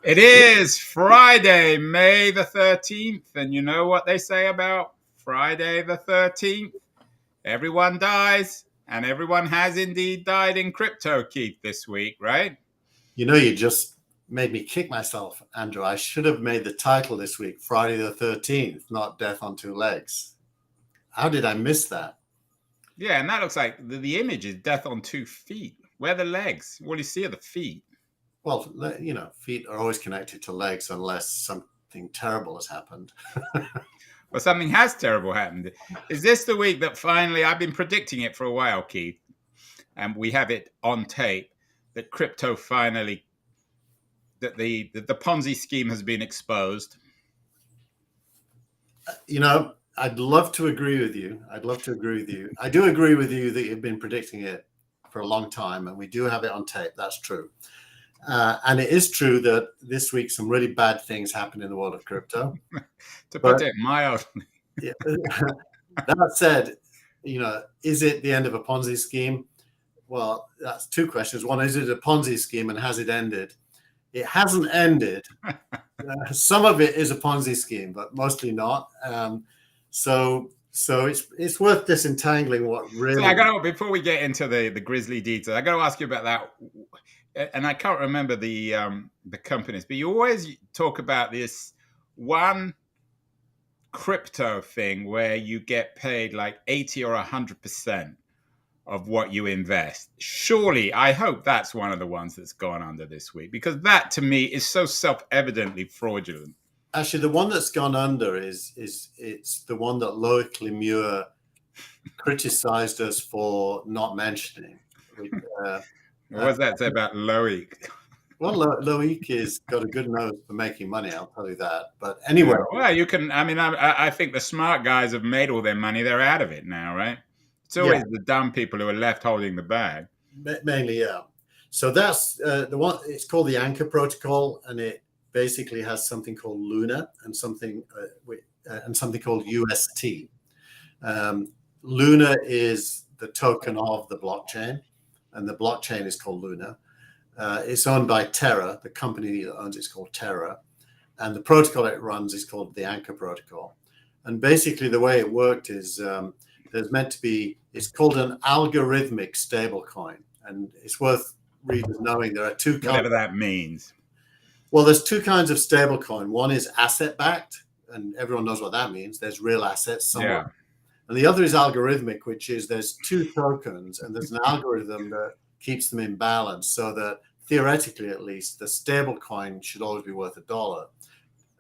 It is Friday, May the 13th. And you know what they say about Friday the 13th? Everyone dies, and everyone has indeed died in crypto, Keith, this week, right? You just made me kick myself, Andrew. I should have made the title this week, Friday the 13th, not Death on Two Legs. How did I miss that? Yeah, and that looks like the image is death on 2 feet. Where are the legs? What do you see are the feet? Well, feet are always connected to legs unless something terrible has happened. Well, something has terrible happened. Is this the week that finally, I've been predicting it for a while, Keith, and we have it on tape, that crypto finally, that the Ponzi scheme has been exposed? I'd love to agree with you. I do agree with you that you've been predicting it for a long time, and we do have it on tape. That's true. And it is true that this week some really bad things happened in the world of crypto. To put it mildly. Yeah, that said, is it the end of a Ponzi scheme? Well, that's two questions. One, is it a Ponzi scheme, and has it ended? It hasn't ended. Some of it is a Ponzi scheme, but mostly not. So it's worth disentangling what really. So before we get into the grisly details, I got to ask you about that. And I can't remember the companies, but you always talk about this one crypto thing where you get paid like 80 or 100% of what you invest. Surely, I hope that's one of the ones that's gone under this week, because that to me is so self-evidently fraudulent. Actually, the one that's gone under is it's the one that Loic Lemure criticized us for not mentioning. What does that say about Loic? Well, Loic has got a good nose for making money, I'll tell you that. But anyway. Well, you can, I think the smart guys have made all their money. They're out of it now, right? It's always the dumb people who are left holding the bag. Mainly, yeah. So that's the one. It's called the Anchor Protocol, and it basically has something called Luna and something called UST. Luna is the token of the blockchain, and the blockchain is called Luna. It's owned by Terra. The company that owns it is called Terra, and the protocol it runs is called the Anchor Protocol. And basically, the way it worked is there's meant to be. It's called an algorithmic stablecoin, and it's worth readers knowing there are two kinds. Whatever that means. Well, there's two kinds of stablecoin. One is asset-backed, and everyone knows what that means. There's real assets somewhere. Yeah. And the other is algorithmic, which is there's two tokens, and there's an algorithm that keeps them in balance, so that theoretically, at least, the stablecoin should always be worth $1.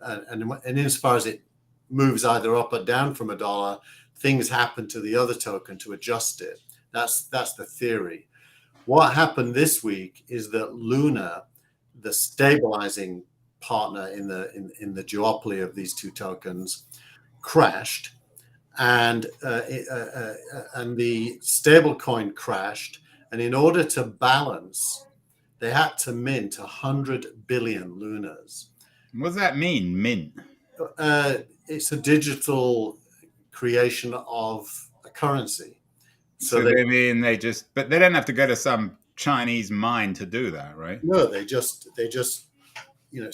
And insofar as it moves either up or down from $1, things happen to the other token to adjust it. That's the theory. What happened this week is that Luna, the stabilizing partner in the duopoly of these two tokens, crashed, and the stablecoin crashed. And in order to balance, they had to mint 100 billion Lunas. What does that mean, mint? It's a digital creation of a currency. So they but they don't have to go to some Chinese mine to do that, right? No, they just it's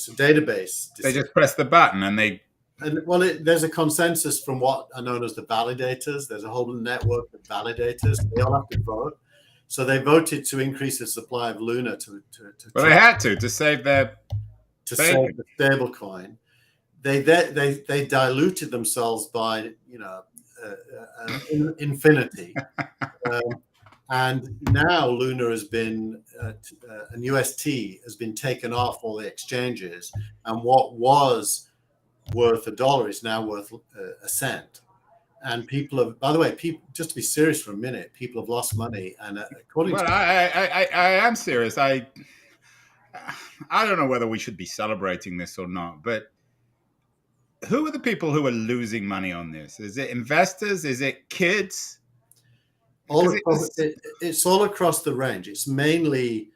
a database. They just press the button there's a consensus from what are known as the validators. There's a whole network of validators. They all have to vote. So they voted to increase the supply of Luna Well, they had to save their save the stable coin. They diluted themselves by infinity, and now Luna has been and UST has been taken off all the exchanges, and what was worth $1 is now worth a cent. And people have, by the way, just to be serious for a minute, people have lost money. And according to I am serious. I don't know whether we should be celebrating this or not, but who are the people who are losing money on this? Is it investors? Is it kids? It's all across the range. It's mainly,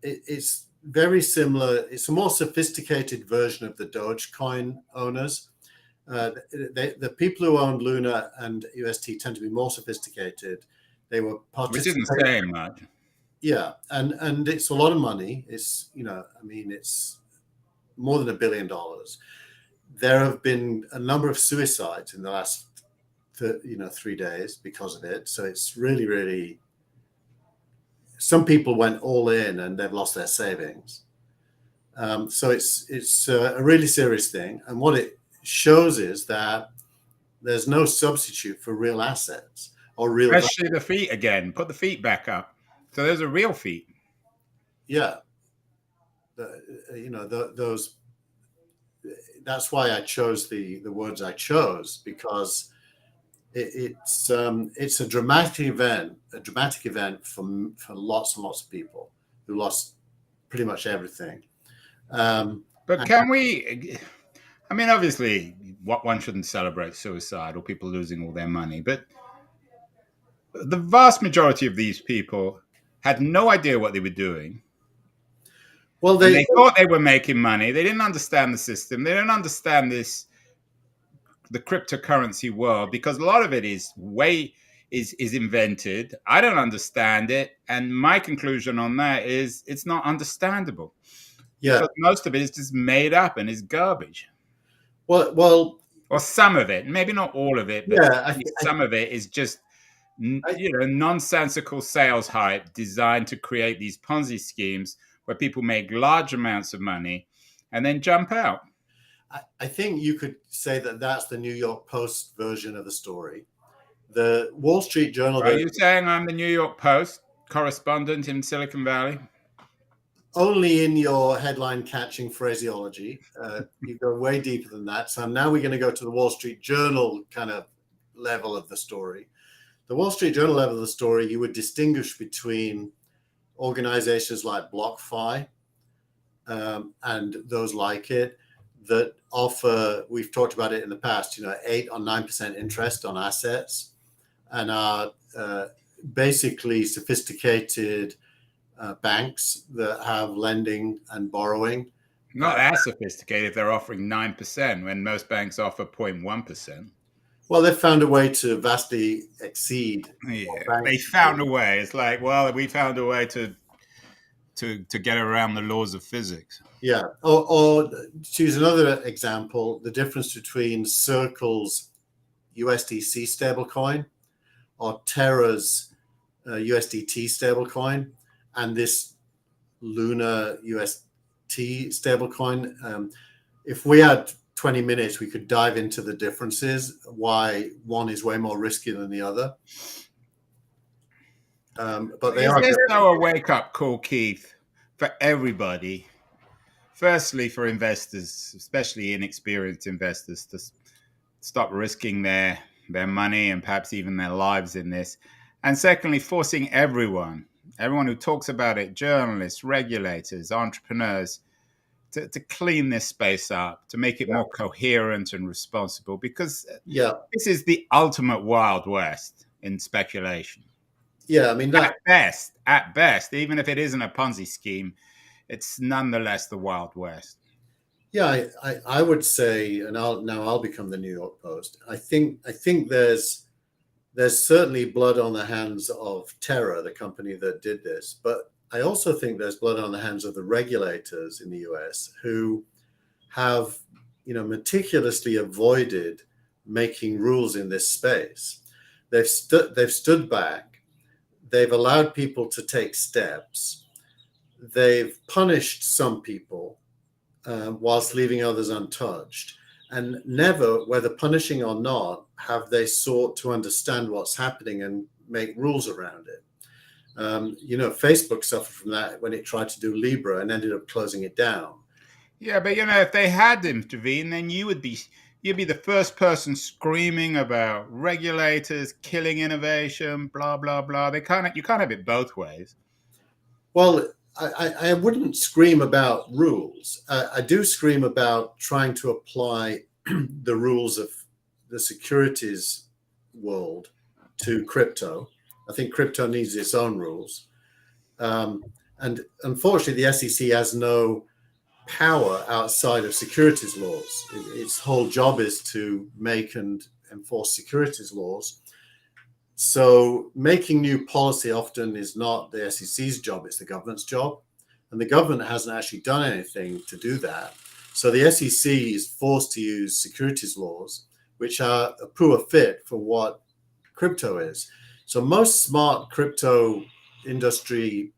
it's very similar. It's a more sophisticated version of the Dogecoin owners. The people who owned Luna and UST tend to be more sophisticated. They were participating. Which isn't saying much. Yeah, and it's a lot of money. It's, I mean, it's more than $1 billion. There have been a number of suicides in the last 3 days because of it. So it's really, really. Some people went all in and they've lost their savings. So it's a really serious thing. And what it shows is that there's no substitute for real assets or real value. Especially the feet again. Put the feet back up. So those are real feet. Yeah. Those. That's why I chose the words I chose, because it's a dramatic event for lots and lots of people who lost pretty much everything. But can we? I mean, obviously, one shouldn't celebrate suicide or people losing all their money, but the vast majority of these people had no idea what they were doing. Well, they thought they were making money. They didn't understand the system. They don't understand the cryptocurrency world, because a lot of it is invented. I don't understand it, and my conclusion on that is it's not understandable. Yeah, because most of it is just made up and is garbage. Well, or some of it, maybe not all of it, but yeah, some of it is just nonsensical sales hype designed to create these Ponzi schemes where people make large amounts of money and then jump out. I think you could say that that's the New York Post version of the story. The Wall Street Journal. Are you saying I'm the New York Post correspondent in Silicon Valley? Only in your headline catching phraseology. You go way deeper than that. So now we're going to go to the Wall Street Journal kind of level of the story. The Wall Street Journal level of the story, you would distinguish between organizations like BlockFi and those like it that offer, we've talked about it in the past, 8 or 9% interest on assets, and are basically sophisticated banks that have lending and borrowing. Not as sophisticated. They're offering 9% when most banks offer 0.1%. Well, they've found a way to vastly exceed. Yeah, they found a way. It's like, well, we found a way to get around the laws of physics. Yeah. Or to use another example, the difference between Circle's USDC stablecoin or Terra's USDT stablecoin and this Luna UST stablecoin. If we had 20 minutes, we could dive into the differences, why one is way more risky than the other. But they are. There's no wake-up call, Keith, for everybody. Firstly, for investors, especially inexperienced investors, to stop risking their money and perhaps even their lives in this. And secondly, forcing everyone who talks about it, journalists, regulators, entrepreneurs, to clean this space up, to make it more coherent and responsible, because this is the ultimate Wild West in speculation. Yeah, I mean, at best, even if it isn't a Ponzi scheme, it's nonetheless the Wild West. Yeah, I would say, and I'll become the New York Post. I think there's certainly blood on the hands of Terra, the company that did this, but I also think there's blood on the hands of the regulators in the US who have, meticulously avoided making rules in this space. They've stood back. They've allowed people to take steps. They've punished some people whilst leaving others untouched. And never, whether punishing or not, have they sought to understand what's happening and make rules around it. Facebook suffered from that when it tried to do Libra and ended up closing it down. Yeah, but if they had intervened, then you'd be the first person screaming about regulators killing innovation, blah blah blah. You can't have it both ways. Well, I wouldn't scream about rules. I do scream about trying to apply the rules of the securities world to crypto. I think crypto needs its own rules. And unfortunately, the SEC has no power outside of securities laws. Its whole job is to make and enforce securities laws. So making new policy often is not the SEC's job, it's the government's job. And the government hasn't actually done anything to do that. So the SEC is forced to use securities laws, which are a poor fit for what crypto is. So most smart crypto industry,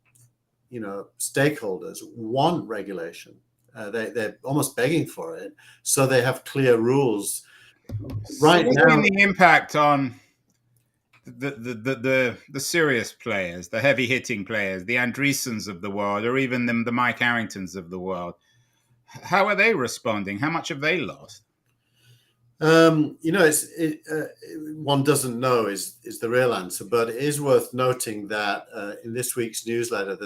stakeholders want regulation. They're almost begging for it. So they have clear rules. Right so now, the impact on the serious players, the heavy hitting players, the Andreessens of the world, or even the Mike Harringtons of the world, how are they responding? How much have they lost? One doesn't know is the real answer, but it is worth noting that in this week's newsletter,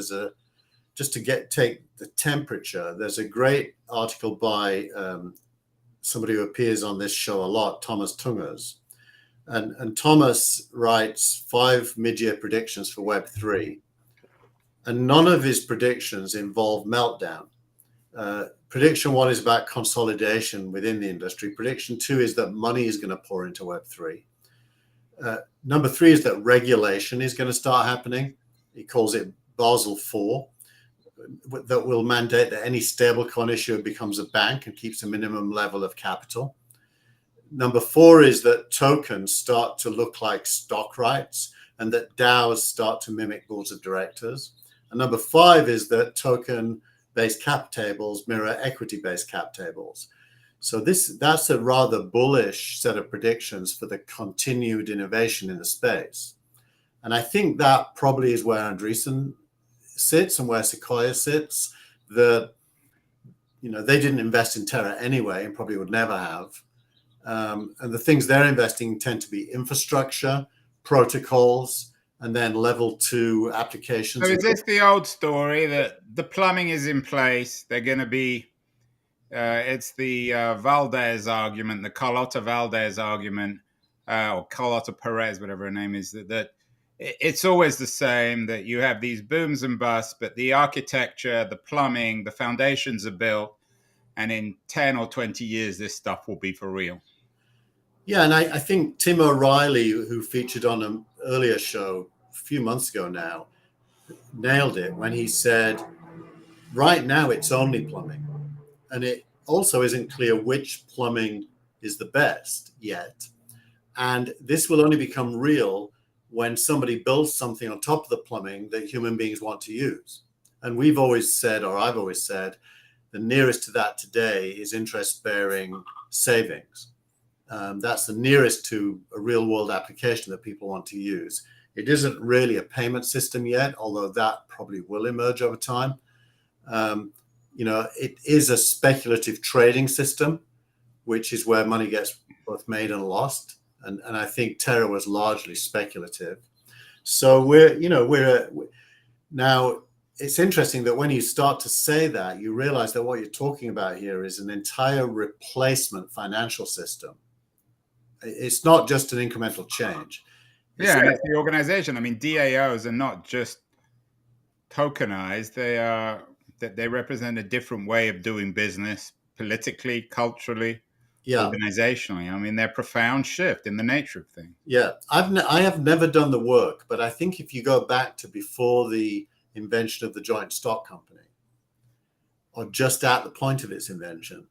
just to take the temperature, there's a great article by somebody who appears on this show a lot, Thomas Tungers. And Thomas writes 5 mid-year predictions for Web3, and none of his predictions involve meltdown. Prediction 1 is about consolidation within the industry. Prediction 2 is that money is going to pour into Web3. Number 3 is that regulation is going to start happening. He calls it Basel IV, that will mandate that any stablecoin issuer becomes a bank and keeps a minimum level of capital. Number 4 is that tokens start to look like stock rights and that DAOs start to mimic boards of directors. And number 5 is that token-based cap tables mirror equity-based cap tables. So that's a rather bullish set of predictions for the continued innovation in the space. And I think that probably is where Andreessen sits and where Sequoia sits. They didn't invest in Terra anyway and probably would never have. And the things they're investing in tend to be infrastructure, protocols, and then level 2 applications. So is this the old story that the plumbing is in place? They're going to be, it's the Valdez argument, the Carlota Valdez argument, or Carlota Perez, whatever her name is, that it's always the same, that you have these booms and busts, but the architecture, the plumbing, the foundations are built, and in 10 or 20 years, this stuff will be for real. Yeah, and I think Tim O'Reilly, who featured on an earlier show a few months ago now, nailed it when he said, right now it's only plumbing. And it also isn't clear which plumbing is the best yet. And this will only become real when somebody builds something on top of the plumbing that human beings want to use. And we've always said, or I've always said, the nearest to that today is interest-bearing savings. That's the nearest to a real-world application that people want to use. It isn't really a payment system yet, although that probably will emerge over time. It is a speculative trading system, which is where money gets both made and lost. And I think Terra was largely speculative. So now it's interesting that when you start to say that, you realize that what you're talking about here is an entire replacement financial system. It's not just an incremental change. And it's the organization. I mean, DAOs are not just tokenized. They represent a different way of doing business politically, culturally, organizationally. I mean, they're a profound shift in the nature of things. Yeah, I have never done the work, but I think if you go back to before the invention of the joint stock company, or just at the point of its invention,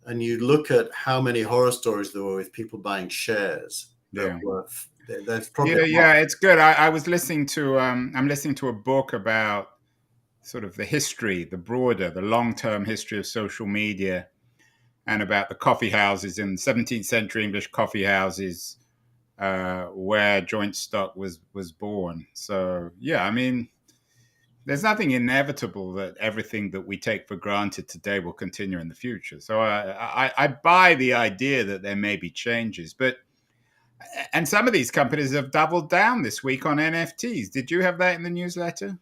and you look at how many horror stories there were with people buying shares. That's probably it's good. I was listening to I'm listening to a book about sort of the history, the long-term history of social media, and about the coffee houses in 17th century English coffee houses where joint stock was born. So I mean, there's nothing inevitable that everything that we take for granted today will continue in the future. So I buy the idea that there may be changes, and some of these companies have doubled down this week on NFTs. Did you have that in the newsletter?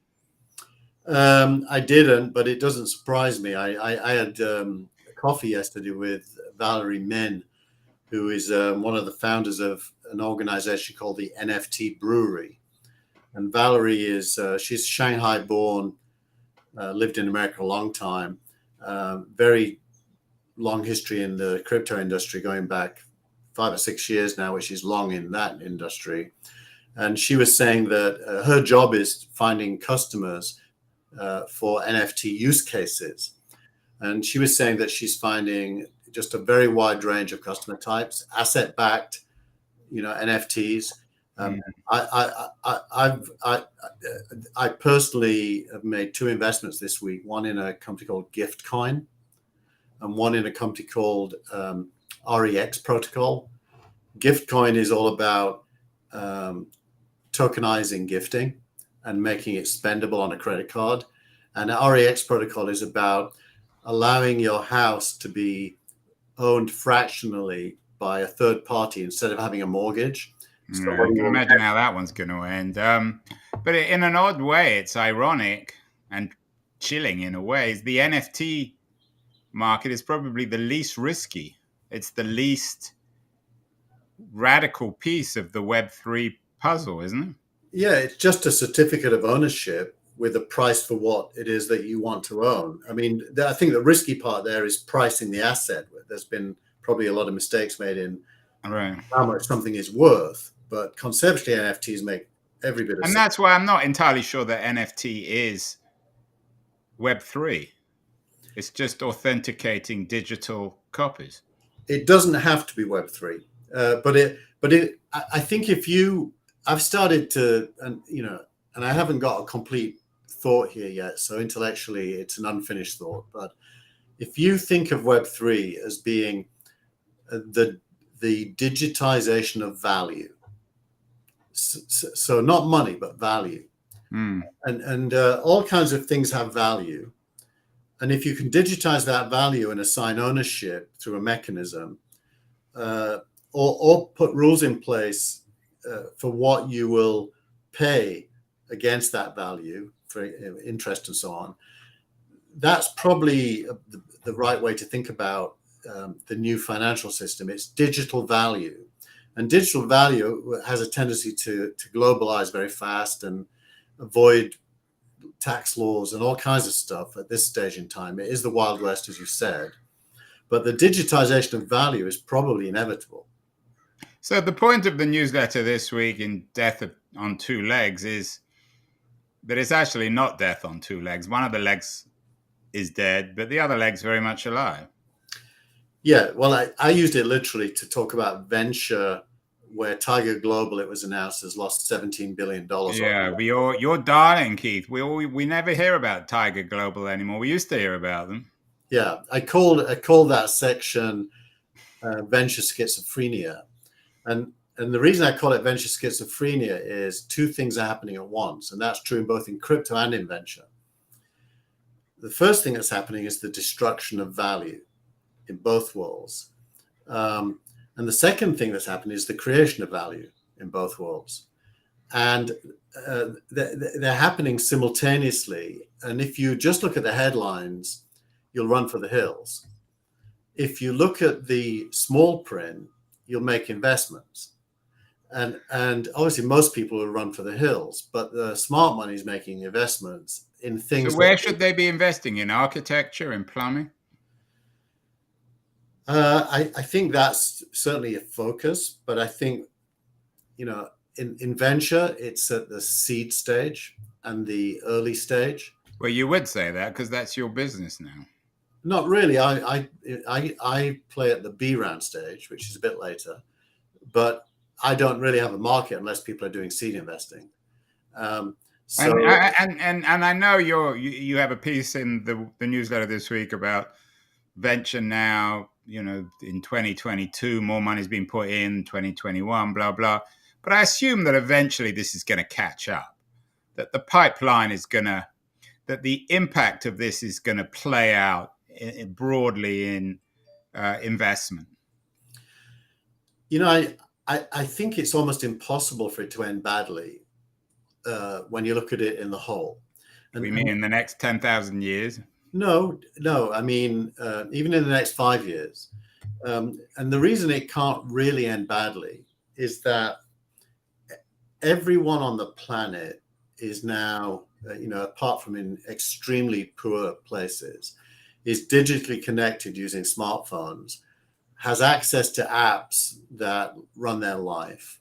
I didn't, but it doesn't surprise me. I had coffee yesterday with Valerie Min, who is one of the founders of an organization called the NFT Brewery. And Valerie she's Shanghai born, lived in America a long time, very long history in the crypto industry, going back 5 or 6 years now, which is long in that industry. And she was saying that her job is finding customers for NFT use cases. And she was saying that she's finding just a very wide range of customer types, asset-backed, NFTs. I personally have made 2 investments this week, one in a company called Giftcoin and one in a company called REX Protocol. Giftcoin is all about tokenizing gifting and making it spendable on a credit card. And REX Protocol is about allowing your house to be owned fractionally by a third party instead of having a mortgage. So I can imagine how that one's going to end. But in an odd way, it's ironic and chilling in a way. The NFT market is probably the least risky. It's the least radical piece of the Web3 puzzle, isn't it? Yeah, it's just a certificate of ownership with a price for what it is that you want to own. I mean, I think the risky part there is pricing the asset. There's been probably a lot of mistakes made in how much something is worth. But conceptually, NFTs make every bit of sense. And that's why I'm not entirely sure that NFT is Web3. It's just authenticating digital copies. It doesn't have to be Web3, I think I've started to, and I haven't got a complete thought here yet. So intellectually, it's an unfinished thought. But if you think of Web3 as being the digitization of value, so not money, but value. And all kinds of things have value. And if you can digitize that value and assign ownership through a mechanism, or put rules in place for what you will pay against that value for interest and so on, that's probably the right way to think about the new financial system. It's digital value. And digital value has a tendency to globalize very fast and avoid tax laws and all kinds of stuff at this stage in time. It is the Wild West, as you said. But the digitization of value is probably inevitable. So the point of the newsletter this week in Death on Two Legs is that it's actually not death on two legs. One of the legs is dead, but the other leg's very much alive. Yeah, well, I used it literally to talk about venture, where Tiger Global, it was announced, has lost $17 billion. Yeah, you're darling, Keith. We never hear about Tiger Global anymore. We used to hear about them. Yeah, I called that section venture schizophrenia, and the reason I call it venture schizophrenia is 2 things are happening at once, and that's true both in crypto and in venture. The first thing that's happening is the destruction of value in both worlds. And the second thing that's happened is the creation of value in both worlds. And they're happening simultaneously. And if you just look at the headlines, you'll run for the hills. If you look at the small print, you'll make investments. And obviously most people will run for the hills, but the smart money is making investments in things. So where should they be investing? In architecture, in plumbing? I think that's certainly a focus, but I think, in venture, it's at the seed stage and the early stage. Well, you would say that because that's your business now. Not really. I play at the B round stage, which is a bit later, but I don't really have a market unless people are doing seed investing. And I know you have a piece in the newsletter this week about venture now. In 2022, more money's been put in, 2021, blah, blah. But I assume that eventually this is going to catch up, that the pipeline is that the impact of this is going to play out broadly in investment. I think it's almost impossible for it to end badly when you look at it in the whole. You mean in the next 10,000 years? No. I mean, even in the next 5 years. And the reason it can't really end badly is that everyone on the planet is now, apart from in extremely poor places, is digitally connected using smartphones, has access to apps that run their life.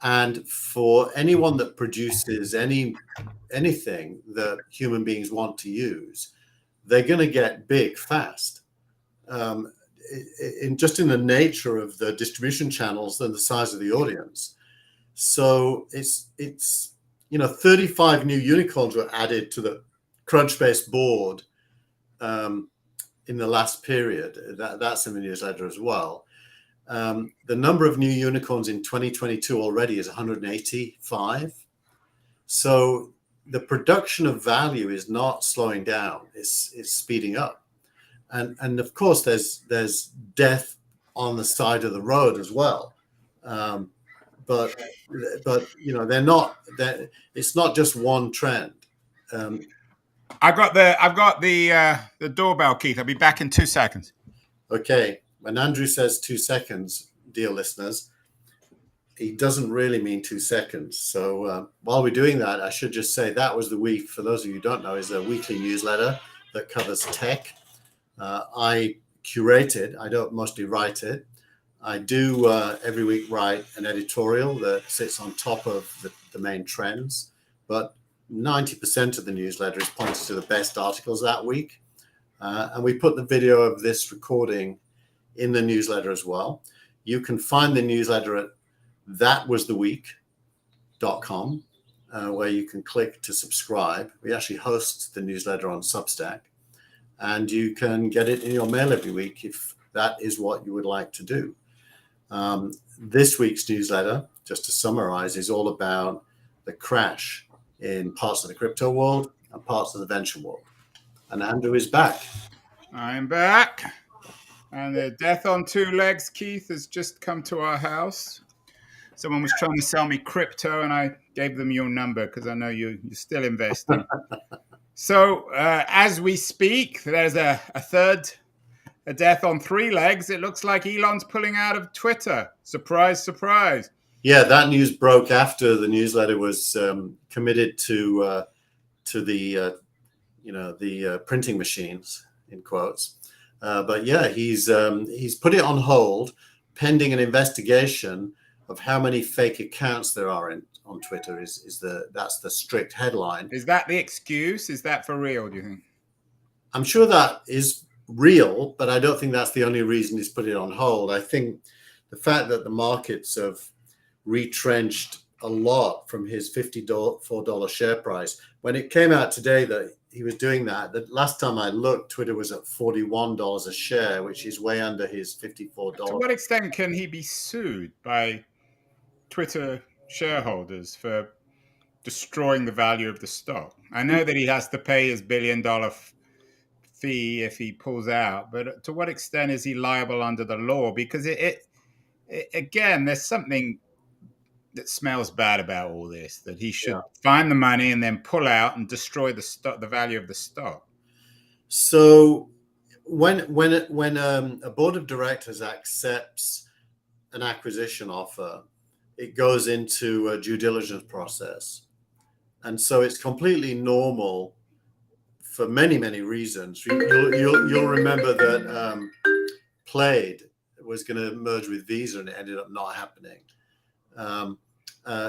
And for anyone that produces anything that human beings want to use, they're going to get big fast. In the nature of the distribution channels and the size of the audience. So it's 35 new unicorns were added to the Crunchbase board in the last period. That's in the newsletter as well. The number of new unicorns in 2022 already is 185. So the production of value is not slowing down; it's speeding up. And of course, there's death on the side of the road as well. But they're not. It's not just one trend. I've got the doorbell, Keith. I'll be back in 2 seconds. Okay. When Andrew says 2 seconds, dear listeners, he doesn't really mean 2 seconds. So while we're doing that, I should just say that was the week. For those of you who don't know, is a weekly newsletter that covers tech. I curate it. I don't mostly write it. I do every week write an editorial that sits on top of the main trends, but 90% of the newsletter is pointed to the best articles that week. And we put the video of this recording in the newsletter as well. You can find the newsletter at thatwastheweek.com, where you can click to subscribe. We actually host the newsletter on Substack, and you can get it in your mail every week if that is what you would like to do. This week's newsletter, just to summarize, is all about the crash in parts of the crypto world and parts of the venture world. And Andrew is back. I'm back. And the death on two legs, Keith, has just come to our house. Someone was trying to sell me crypto, and I gave them your number because I know you're still investing. So as we speak, there's a death on three legs. It looks like Elon's pulling out of Twitter. Surprise, surprise. Yeah, that news broke after the newsletter was committed to the printing machines, in quotes. But yeah, he's put it on hold pending an investigation of how many fake accounts there are on Twitter. That's the strict headline. Is that the excuse? Is that for real, do you think? I'm sure that is real, but I don't think that's the only reason he's put it on hold. I think the fact that the markets have retrenched a lot from his $54 share price. When it came out today that he was doing that, the last time I looked, Twitter was at $41 a share, which is way under his $54. To what extent can he be sued by Twitter shareholders for destroying the value of the stock? I know that he has to pay his $1 billion fee if he pulls out, but to what extent is he liable under the law? Because it again, there's something that smells bad about all this, that he should find the money and then pull out and destroy the stock, the value of the stock. So when a board of directors accepts an acquisition offer, it goes into a due diligence process. And so it's completely normal for many, many reasons. You'll remember that Plaid was going to merge with Visa and it ended up not happening.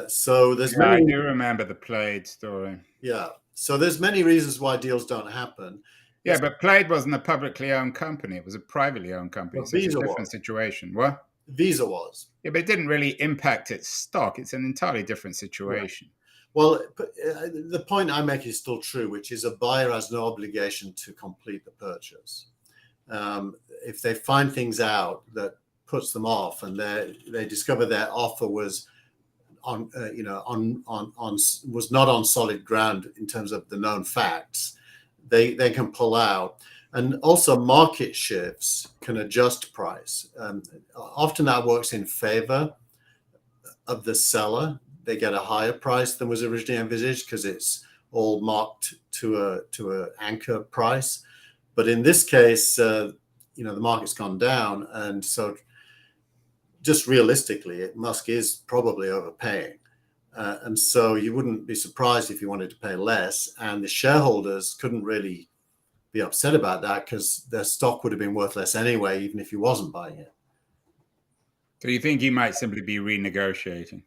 So there's I do remember the Plaid story. Yeah. So there's many reasons why deals don't happen. Yeah, but Plaid wasn't a publicly owned company. It was a privately owned company. Well, so it's a different situation. What? Visa was. Yeah, but it didn't really impact its stock. It's an entirely different situation. Right. Well, the point I make is still true, which is a buyer has no obligation to complete the purchase. If they find things out that puts them off, and they discover their offer was was not on solid ground in terms of the known facts, they can pull out. And also market shifts can adjust price. Often that works in favor of the seller. They get a higher price than was originally envisaged because it's all marked to a anchor price. But in this case, the market's gone down, and so just realistically, Musk is probably overpaying. And so you wouldn't be surprised if he wanted to pay less. And the shareholders couldn't really be upset about that because their stock would have been worth less anyway, even if he wasn't buying it. So you think he might simply be renegotiating?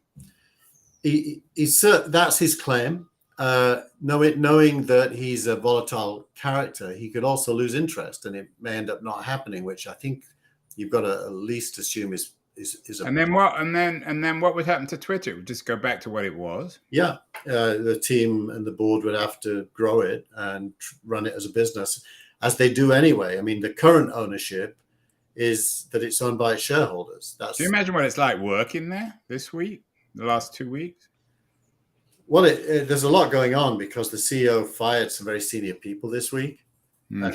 That's his claim. Knowing that he's a volatile character, he could also lose interest, and it may end up not happening, which I think you've got to at least assume is a. And then what? And then what would happen to Twitter? It would just go back to what it was. Yeah, the team and the board would have to grow it and run it as a business, as they do anyway. I mean, the current ownership is that it's owned by its shareholders. Can you imagine what it's like working there this week, the last 2 weeks? Well, there's a lot going on because the CEO fired some very senior people this week, and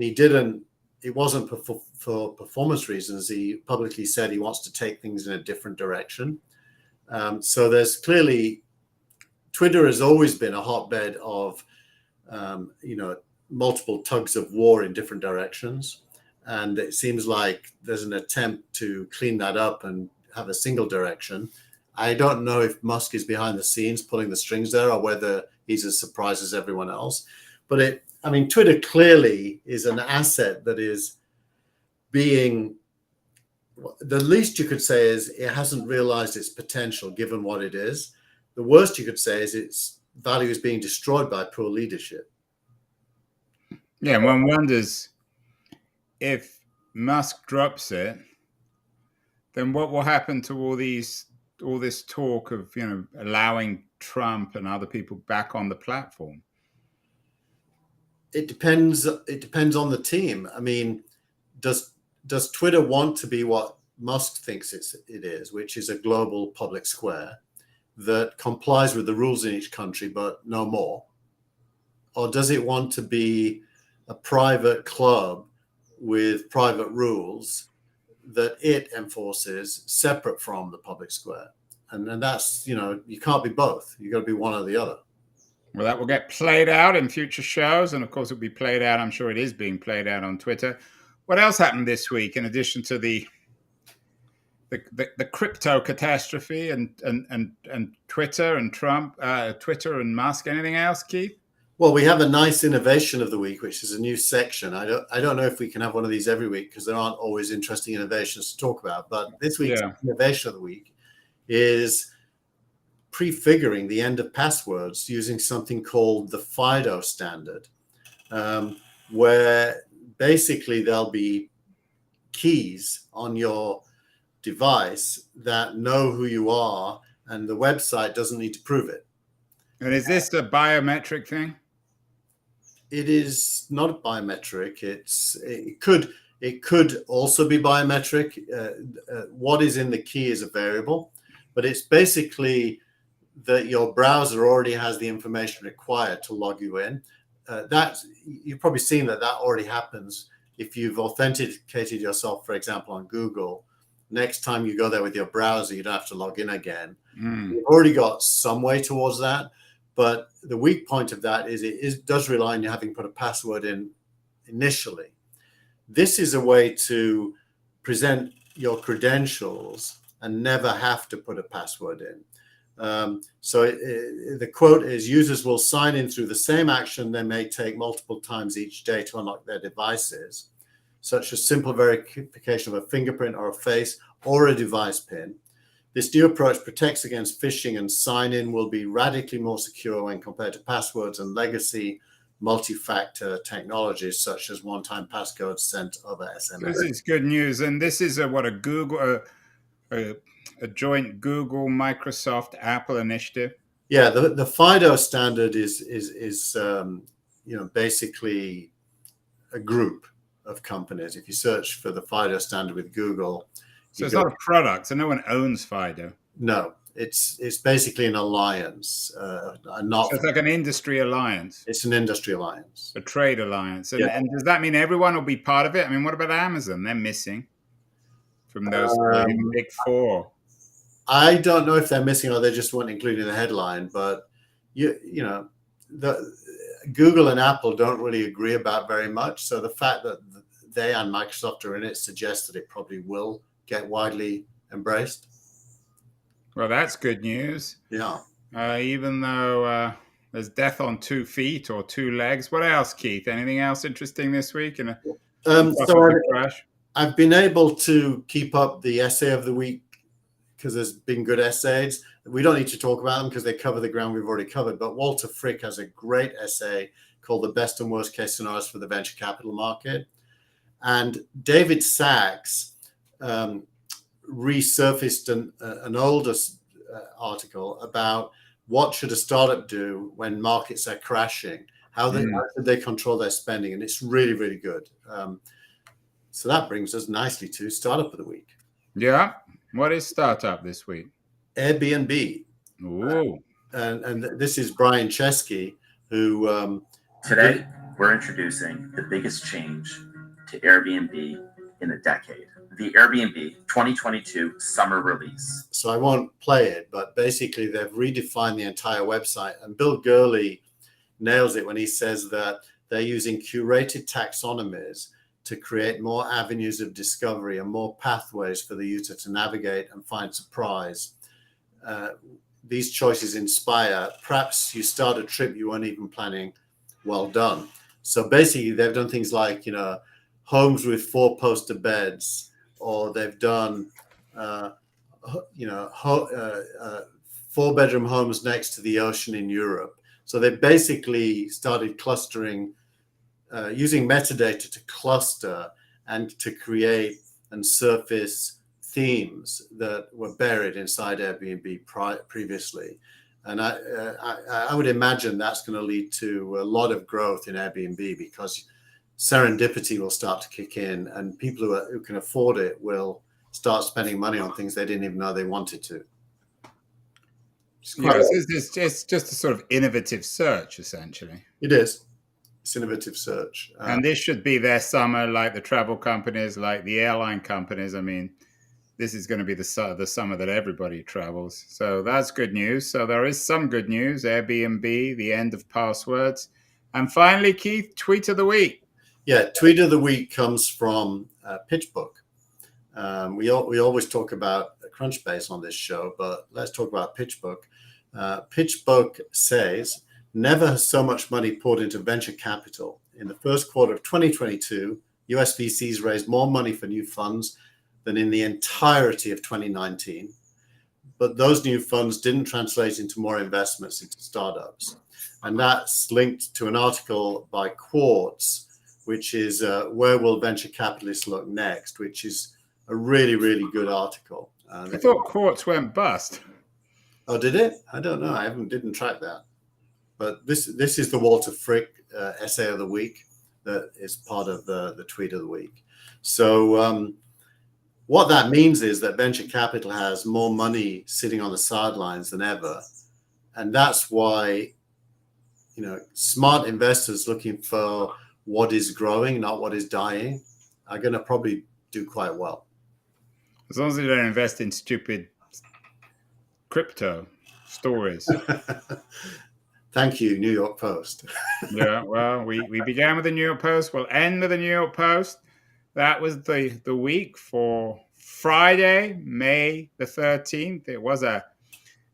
he didn't. It wasn't for performance reasons. He publicly said he wants to take things in a different direction. So there's clearly, Twitter has always been a hotbed of, multiple tugs of war in different directions. And it seems like there's an attempt to clean that up and have a single direction. I don't know if Musk is behind the scenes pulling the strings there or whether he's as surprised as everyone else. But Twitter clearly is an asset that is being, the least you could say is it hasn't realized its potential given what it is. The worst you could say is its value is being destroyed by poor leadership. Yeah, and one wonders if Musk drops it, then what will happen to all this talk of allowing Trump and other people back on the platform? It depends on the team. I mean, does Twitter want to be what Musk thinks it is, which is a global public square that complies with the rules in each country, but no more? Or does it want to be a private club with private rules that it enforces separate from the public square? And that's, you can't be both. You've got to be one or the other. Well, that will get played out in future shows. And of course, it'll be played out. I'm sure it is being played out on Twitter. What else happened this week in addition to the crypto catastrophe and Twitter and Trump, Twitter and Musk? Anything else, Keith? Well, we have a nice innovation of the week, which is a new section. I don't know if we can have one of these every week because there aren't always interesting innovations to talk about. But this week's innovation of the week is prefiguring the end of passwords using something called the FIDO standard, where basically there'll be keys on your device that know who you are, and the website doesn't need to prove it. And is this a biometric thing? It is not biometric. It could also be biometric. What is in the key is a variable, but it's basically that your browser already has the information required to log you in. That you've probably seen that already happens if you've authenticated yourself, for example, on Google. Next time you go there with your browser, you don't have to log in again. You've already got some way towards that. But the weak point of that is it does rely on you having put a password in initially. This is a way to present your credentials and never have to put a password in. The quote is, users will sign in through the same action they may take multiple times each day to unlock their devices, such as simple verification of a fingerprint or a face or a device pin. This new approach protects against phishing, and sign-in will be radically more secure when compared to passwords and legacy multi-factor technologies such as one-time passcodes sent over SMS. This is good news, and this is a joint Google, Microsoft, Apple initiative. Yeah, the FIDO standard is basically a group of companies. If you search for the FIDO standard with Google. So it's not a product, so no one owns FIDO. No, it's basically an alliance. So it's like an industry alliance. It's an industry alliance. A trade alliance. And does that mean everyone will be part of it? I mean, what about Amazon? They're missing from those big four. I don't know if they're missing or they just weren't included in the headline, but Google and Apple don't really agree about very much. So the fact that they and Microsoft are in it suggests that it probably will get widely embraced. Well, that's good news. Yeah. Even though there's death on 2 feet or 2 legs. What else, Keith? Anything else interesting this week? I've been able to keep up the essay of the week because there's been good essays. We don't need to talk about them because they cover the ground we've already covered. But Walter Frick has a great essay called The Best and Worst Case Scenarios for the Venture Capital Market. And David Sachs resurfaced an older article about what should a startup do when markets are crashing, how should they control their spending. And it's really, really good. So that brings us nicely to Startup of the Week. Yeah. What is Startup this week? Airbnb. Ooh. And this is Brian Chesky, who... Today, we're introducing the biggest change to Airbnb in a decade. The Airbnb 2022 summer release. So I won't play it, but basically they've redefined the entire website. And Bill Gurley nails it when he says that they're using curated taxonomies to create more avenues of discovery and more pathways for the user to navigate and find surprise. These choices inspire. Perhaps you start a trip you weren't even planning. Well done. So basically, they've done things like, homes with 4-poster beds, or they've done, 4-bedroom homes next to the ocean in Europe. So they basically started clustering, using metadata to cluster and to create and surface themes that were buried inside Airbnb previously. And I would imagine that's going to lead to a lot of growth in Airbnb because serendipity will start to kick in, and people who can afford it will start spending money on things they didn't even know they wanted to. It's just a sort of innovative search, essentially. It is. It's innovative search. And this should be their summer, like the travel companies, like the airline companies. I mean, this is going to be the summer that everybody travels. So that's good news. So there is some good news. Airbnb, the end of passwords. And finally, Keith, tweet of the week. Yeah, tweet of the week comes from PitchBook. We always talk about Crunchbase on this show, but let's talk about PitchBook. PitchBook says, never has so much money poured into venture capital. In the first quarter of 2022, US VCs raised more money for new funds than in the entirety of 2019. But those new funds didn't translate into more investments into startups. And that's linked to an article by Quartz, which is Where Will Venture Capitalists Look Next, which is a really, really good article. I thought Quartz went bust. Oh, did it? I don't know. Didn't track that. But this is the Walter Frick essay of the week that is part of the tweet of the week. So what that means is that venture capital has more money sitting on the sidelines than ever. And that's why, smart investors looking for what is growing, not what is dying, are going to probably do quite well. As long as they don't invest in stupid crypto stories. Thank you, New York Post. Yeah, well, we began with the New York Post. We'll end with the New York Post. That was the week for Friday, May the 13th. It was a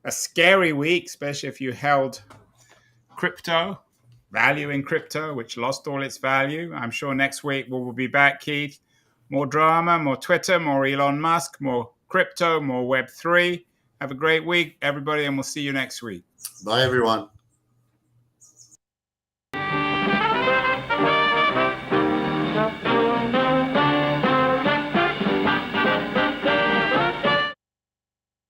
scary week, especially if you held value in crypto, which lost all its value. I'm sure next week we'll be back, Keith. More drama, more Twitter, more Elon Musk, more crypto, more Web3. Have a great week, everybody, and we'll see you next week. Bye, everyone.